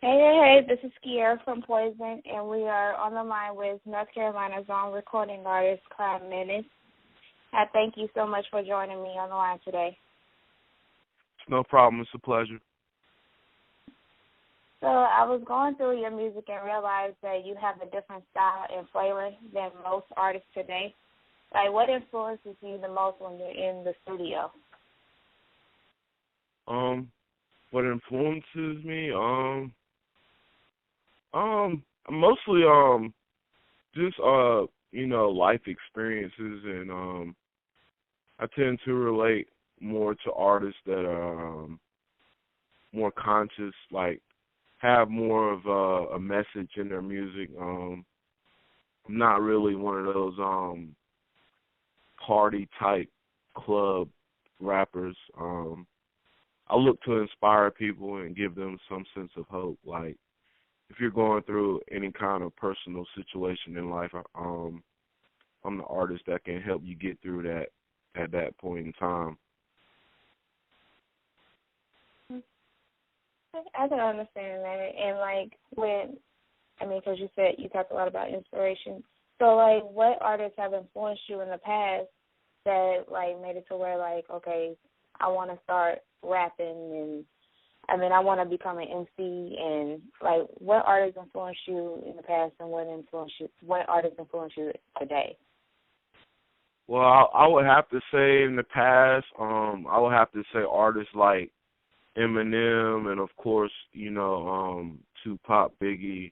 Hey, this is Kiera from Poison, and we are on the line with North Carolina's own recording artist, Crhyme Menace. I thank you so much for joining me on the line today. No problem. It's a pleasure. So I was going through your music and realized that you have a different style and flavor than most artists today. Like, what influences you the most when you're in the studio? What influences me? Mostly just life experiences, and I tend to relate more to artists that are more conscious, like have more of a message in their music. I'm not really one of those party type club rappers. I look to inspire people and give them some sense of hope. Like, if you're going through any kind of personal situation in life, I'm the artist that can help you get through that at that point in time. I can understand that. And, because you said you talked a lot about inspiration. So, what artists have influenced you in the past that, made it to where, okay, I want to start rapping and, I want to become an MC, and, what artists influenced you in the past and what artists influence you today? Well, I would have to say in the past, I would have to say artists like Eminem and, of course, Tupac, Biggie,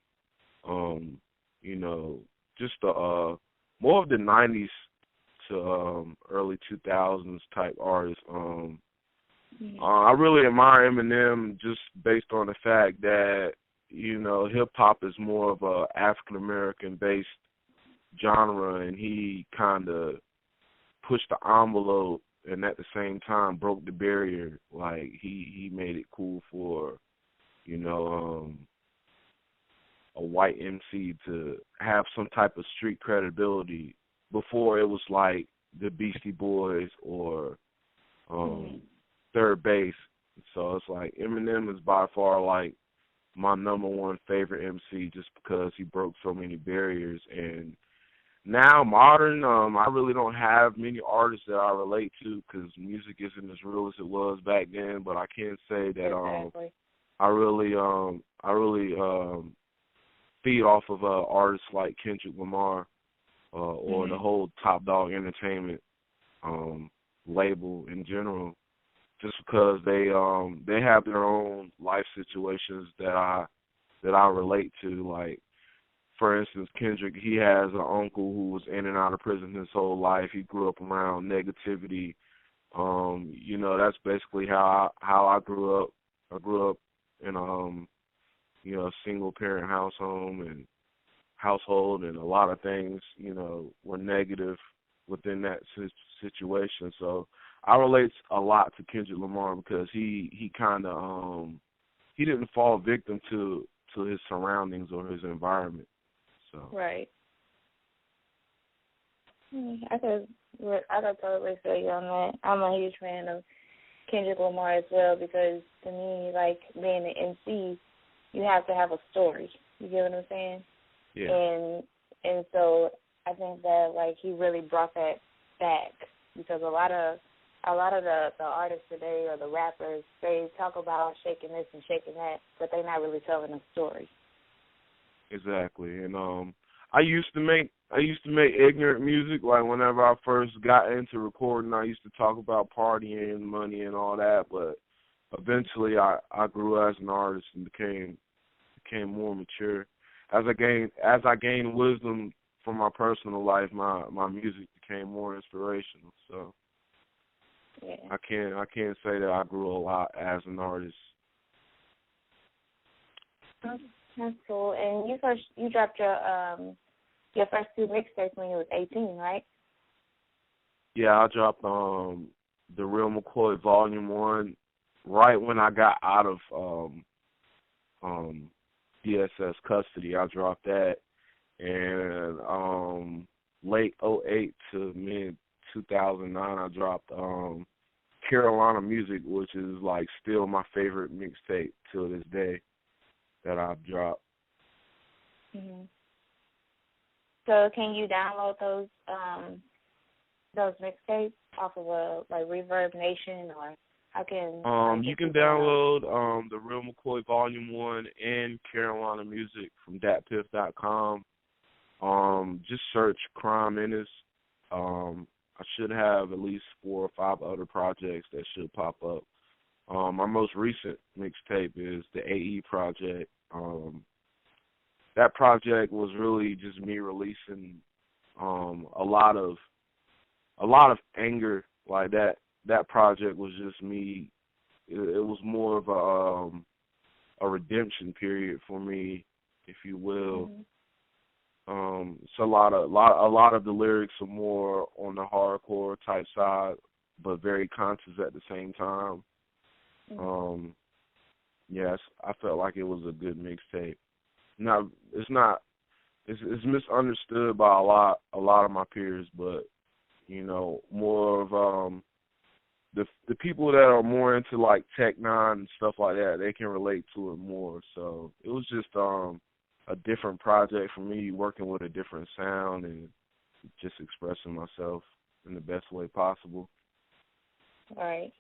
just more of the 90s to early 2000s type artists. I really admire Eminem just based on the fact that, hip-hop is more of a African-American-based genre, and he kind of pushed the envelope and at the same time broke the barrier. Like, he made it cool for, a white MC to have some type of street credibility. Before, it was like the Beastie Boys or Third Base. So it's like Eminem is by far like my number one favorite MC just because he broke so many barriers. And now modern, I really don't have many artists that I relate to because music isn't as real as it was back then. But I can say that Exactly. I really feed off of artists like Kendrick Lamar or the whole Top Dog Entertainment label in general, just because they have their own life situations that I relate to. Like, for instance, Kendrick, he has an uncle who was in and out of prison his whole life. He grew up around negativity. That's basically how I grew up. I grew up in a single parent household, and a lot of things, were negative within that situation. So I relate a lot to Kendrick Lamar because he kind of he didn't fall victim to his surroundings or his environment. So Right. I could totally feel you on that. I'm a huge fan of Kendrick Lamar as well because to me, being an MC, you have to have a story. You get what I'm saying? yeah. And so I think that he really brought that back because a lot of the artists today or the rappers, they talk about shaking this and shaking that, but they're not really telling a story. Exactly. And I used to make ignorant music. Like, whenever I first got into recording, I used to talk about partying, money, and all that. But eventually, I grew as an artist and became more mature. As I gained wisdom from my personal life, my music became more inspirational. So Yeah. I can't say that I grew a lot as an artist. That's cool. And you dropped your first two mixtapes when you was 18, right? Yeah, I dropped the Real McCoy Volume 1 right when I got out of DSS custody. I dropped that, and late '08 to mid 2009, I dropped Carolina Music, which is like still my favorite mixtape till this day. that I've dropped. Hmm. So can you download those mixtapes off of like Reverb Nation, or how can You get can people download? download the Real McCoy Volume 1 and Carolina Music from datpiff.com. Just search Crhyme Menace. I should have at least 4 or 5 other projects that should pop up. My most recent mixtape is the AE project. That project was really just me releasing a lot of anger. Like that project was just me. It was more of a redemption period for me, if you will. It's a lot of the lyrics are more on the hardcore type side, but very conscious at the same time. Yes, I felt like it was a good mixtape. It's misunderstood by a lot of my peers, but more of the people that are more into like Tech Nine and stuff like that, they can relate to it more. So it was just a different project for me, working with a different sound and just expressing myself in the best way possible. Right.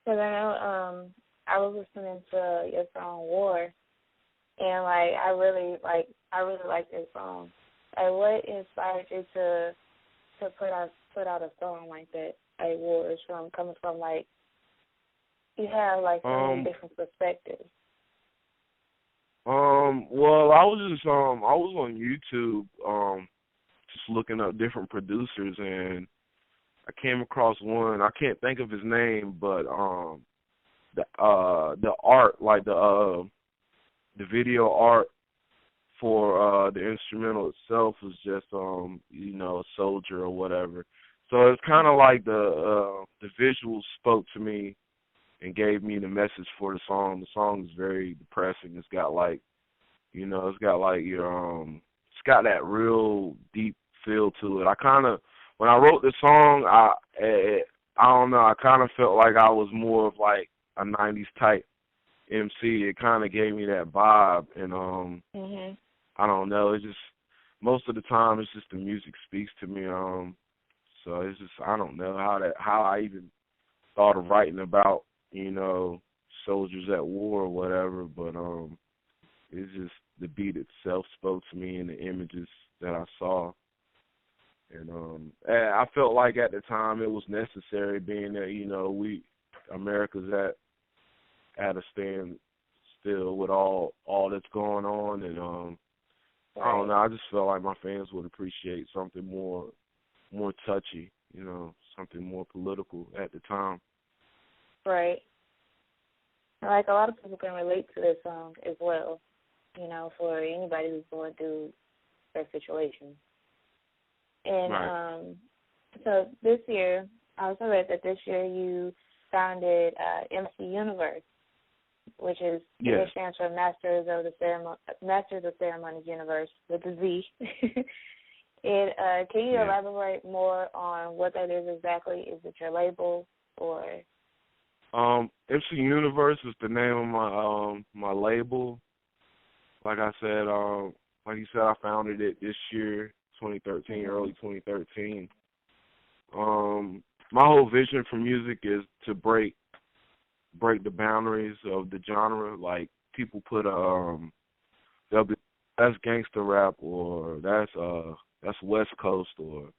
Because I know I was listening to your song War, and I really like this song. Like, what inspired you to put out a song like that? Like, War is coming from you have so many different perspectives. Well, I was on YouTube, just looking up different producers, and I came across one. I can't think of his name, but the art, like the video art for the instrumental itself was just a soldier or whatever. So it's kind of like the visuals spoke to me and gave me the message for the song. The song is very depressing. It's got it's got that real deep feel to it. When I wrote the song, I don't know, I kind of felt like I was more of like a 90s type MC. It kind of gave me that vibe, and I don't know, it's just, most of the time it's just the music speaks to me, so it's just, I don't know how I even thought of writing about, soldiers at war or whatever, but it's just the beat itself spoke to me and the images that I saw. And I felt like at the time it was necessary, being that, America's at a stand still with all that's going on, and I don't know, I just felt like my fans would appreciate something more touchy, something more political at the time. Right. Like, a lot of people can relate to this song as well, for anybody who's going through that situation. And right. So this year, I also read that this year you founded MC Universe, which is, yes. It stands for Masters of Ceremonies Universe with a Z. Can you elaborate more on what that is exactly? Is it your label or? MC Universe is the name of my label. Like I said, I founded it this year, 2013, early 2013. My whole vision for music is to break the boundaries of the genre. Like, people put they'll be, that's gangster rap, or that's West Coast, or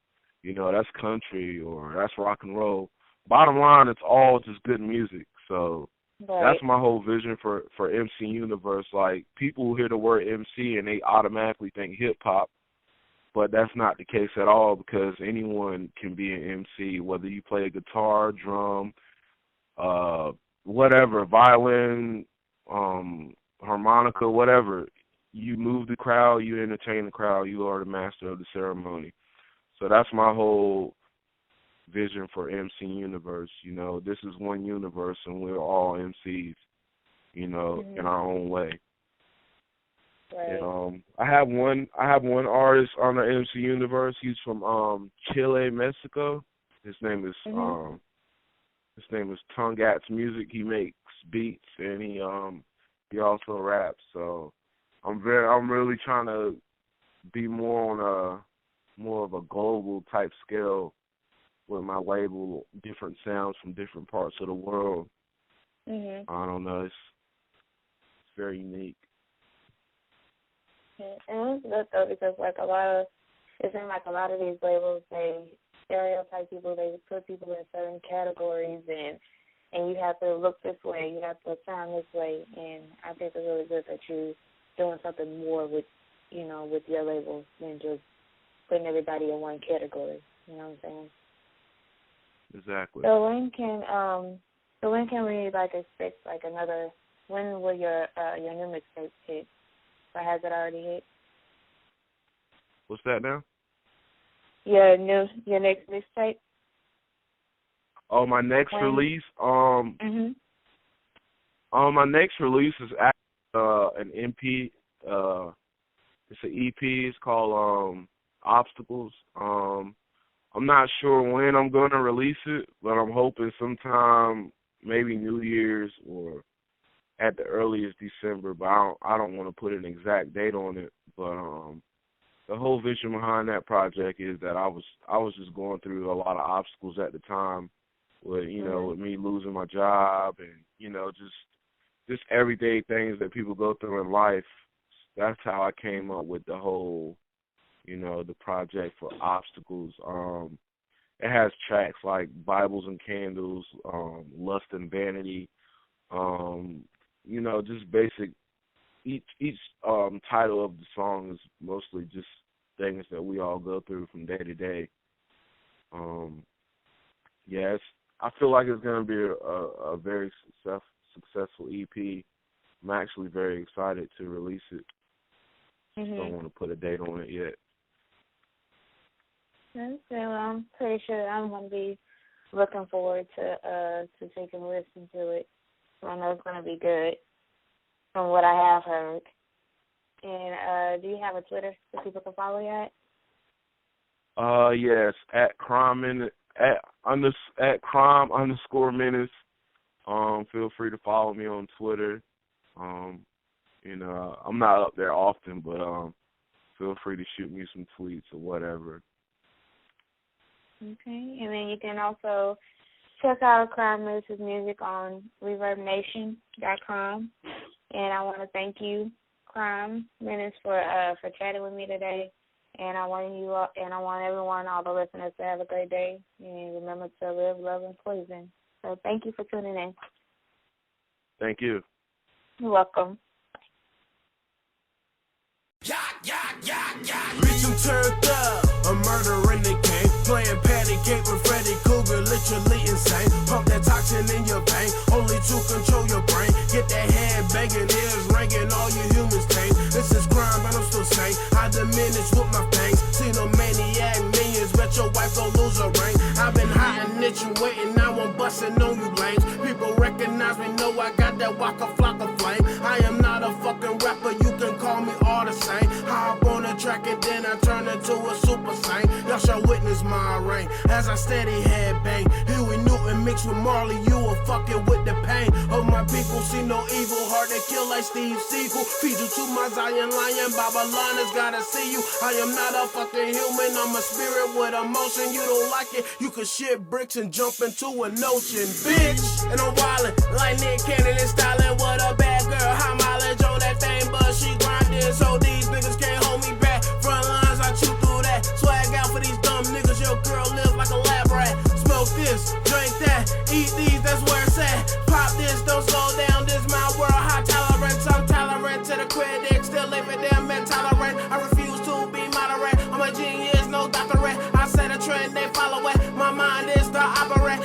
that's country, or that's rock and roll. Bottom line, it's all just good music. So that's my whole vision for MC Universe. Like, people hear the word MC and they automatically think hip hop, but that's not the case at all, because anyone can be an MC, whether you play a guitar, drum, whatever, violin, harmonica, whatever. You move the crowd, you entertain the crowd, you are the master of the ceremony. So that's my whole vision for MC Universe. This is one universe, and we're all MCs, in our own way. Right. And I have one artist on the MC Universe. He's from Chile, Mexico. His name is Tongue Gats Music. He makes beats, and He also raps. So I'm really trying to be more on more of a global type scale with my label, different sounds from different parts of the world. Mhm. I don't know. It's very unique. Yeah. And it's good though because like it seems like a lot of these labels they stereotype people, they put people in certain categories, and you have to look this way, you have to sound this way, and I think it's really good that you're doing something more with with your label than just putting everybody in one category. You know what I'm saying? Exactly. So when can we expect another? When will your new mixtape hit? Or has it already hit? What's that now? Your next mixtape? Oh, my next release. Mhm. My next release is actually an MP. It's an EP. It's called Obstacles. I'm not sure when I'm going to release it, but I'm hoping sometime maybe New Year's or at the earliest December. But I don't want to put an exact date on it. But the whole vision behind that project is that I was just going through a lot of obstacles at the time, with with me losing my job and just everyday things that people go through in life. That's how I came up with the whole, the project for Obstacles. It has tracks like Bibles and Candles, Lust and Vanity, just basic. Each title of the song is mostly just things that we all go through from day to day. I feel like it's going to be a very successful EP. I'm actually very excited to release it. Don't want to put a date on it yet. Okay, well, I'm pretty sure I'm going to be looking forward to taking a listen to it. I know it's going to be good from what I have heard. And do you have a Twitter that people can follow you at? Yes, at Crhyme at Crhyme_Menace. Feel free to follow me on Twitter. I'm not up there often, but feel free to shoot me some tweets or whatever. Okay, and then you can also check out Crhyme Menace's music on ReverbNation.com. And I want to thank you, Crhyme Menace, for chatting with me today. And I want everyone, all the listeners, to have a great day. And remember to live, love, and poison. So thank you for tuning in. Thank you. You're welcome. Bitch, I'm turned up, a murder in the game. Playing patty cake with Freddy Cougar, literally insane. Pump that toxin in your vein, only to control your brain. Get that head banging, ears ringing, all you humans tame. This is crime, but I'm still sane. I diminish with my fangs. Seen a maniac millions, bet your wife gon' lose her ring. I've been hiding it, you waiting, now I'm busting on you lames. People recognize me, know I got that waka flocka flame. I am not a fucking rapper, you can call me all the same. Hop on the track and then I turn into a super saint. Y'all shall witness my reign as I steady head bang. Huey Newton mixed with Marley, you are fucking with the pain of my people. See no evil, hard to kill like Steve Seagull. Feed you to my Zion lion, Babylon has gotta see you. I am not a fucking human, I'm a spirit with emotion. You don't like it, you can shit bricks and jump into an ocean, bitch. And I'm wildin' like Nick Cannon and styling with a bad girl. High mileage on that thing, but she grindin', so these niggas can't hold me back. Front lines, I chew through that. Swag out for these dumb niggas, your girl live like a lab rat. Smoke this, drink that, eat these, that's where it's at. Pop this, don't slow down, this my world, high tolerance. I'm tolerant to the critics, still living them intolerant. I refuse to be moderate, I'm a genius, no doctorate. I set a trend, they follow it, my mind is the operate.